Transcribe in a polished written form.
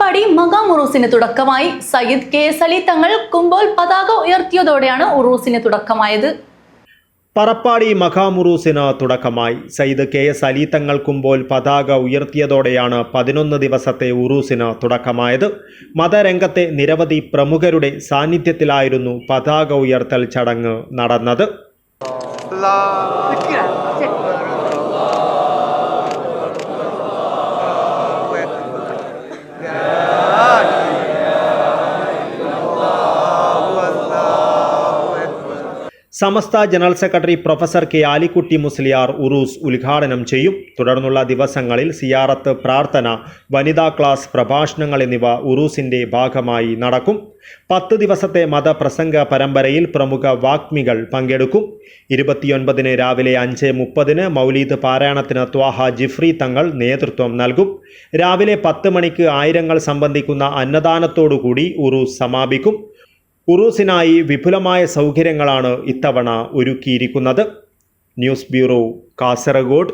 പറപ്പാടി മഖാം ഉറൂസിന് തുടക്കമായി. സയ്യിദ് KS അലി തങ്ങൾ കുമ്പോൾ പതാക ഉയർത്തിയതോടെയാണ് ഉറൂസിന് തുടക്കമായത്. പറപ്പാടി മഖാം ഉറൂസിന് തുടക്കമായി. സയ്യിദ് KS അലി തങ്ങൾ കുമ്പോൾ പതാക ഉയർത്തിയതോടെയാണ് 11 ദിവസത്തെ ഉറൂസിന് തുടക്കമായത്. മതരംഗത്തെ നിരവധി പ്രമുഖരുടെ സാന്നിധ്യത്തിലായിരുന്നു പതാക ഉയർത്തൽ ചടങ്ങ് നടന്നത്. Samastha general secretary professor K. Alikutty Musliyar ഉറൂസ് ഉദ്ഘാടനം ചെയ്യും. തുടർന്നുള്ള ദിവസങ്ങളിൽ സിയാറത്ത്, പ്രാർത്ഥന, വനിതാ ക്ലാസ്, പ്രഭാഷണങ്ങൾ എന്നിവ ഉറൂസിന്റെ ഭാഗമായി നടക്കും. 10 ദിവസത്തെ മതപ്രസംഗ പരമ്പരയിൽ പ്രമുഖ വാഗ്മികൾ പങ്കെടുക്കും. 29 രാവിലെ 5:30 മൗലീദ് പാരായണത്തിന് ത്വാഹ ജിഫ്രി തങ്ങൾ നേതൃത്വം നൽകും. രാവിലെ 10 മണിക്ക് ആയിരങ്ങൾ സംബന്ധിക്കുന്ന അന്നദാനത്തോടുകൂടി ഉറൂസ് സമാപിക്കും. ഉറൂസിനായി വിപുലമായ സൗകര്യങ്ങളാണ് ഇത്തവണ ഒരുക്കിയിരിക്കുന്നത്. News bureau, Kasaragod.